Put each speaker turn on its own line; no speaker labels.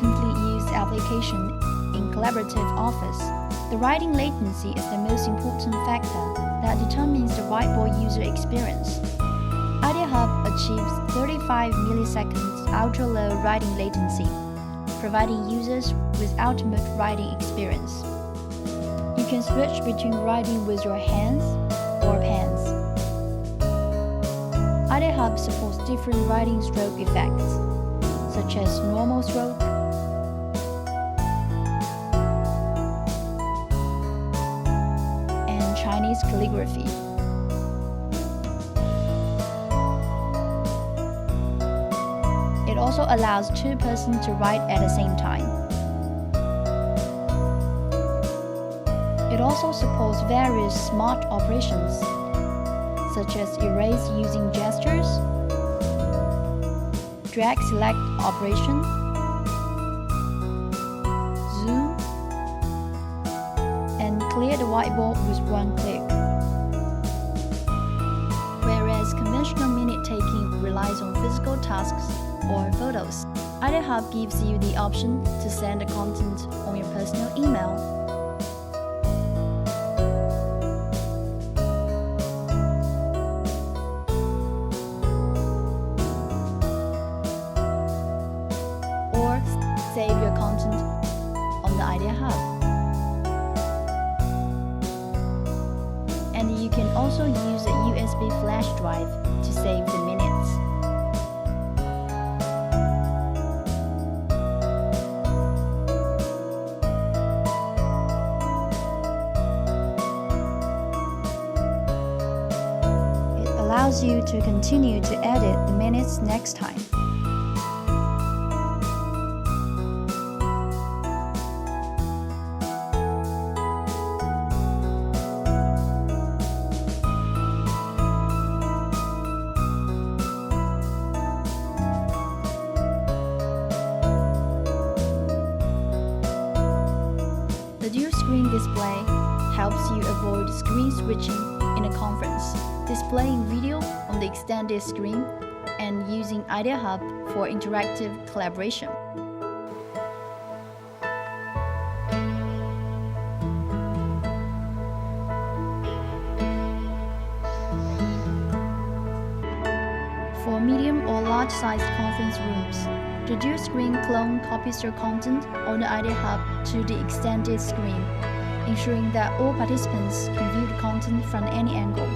frequently used application in collaborative office. The writing latency is the most important factor that determines the whiteboard user experience. IdeaHub achieves 35 milliseconds ultra-low writing latency, providing users with ultimate writing experience. You can switch between writing with your hands or pens. IdeaHub supports different writing stroke effects, such as normal stroke, and Chinese calligraphy. It also allows two persons to write at the same time. It also supports various smart operations, such as erase using gestures, drag select operation, zoom, and clear the whiteboard with one click. Whereas conventional minute taking relies on physical tasks or photos, IdeaHub gives you the option to send the content on your personal email. Or save your content on the IdeaHub. And you can also use a USB flash drive to save the minutes. Allows you to continue to edit the minutes next time. The dual screen display helps you avoid screen switching in a conference, displaying video on the extended screen, and using IdeaHub for interactive collaboration. For medium or large-sized conference rooms, the dual screen clone copies your content on the IdeaHub to the extended screen, ensuring that all participants can view the content from any angle.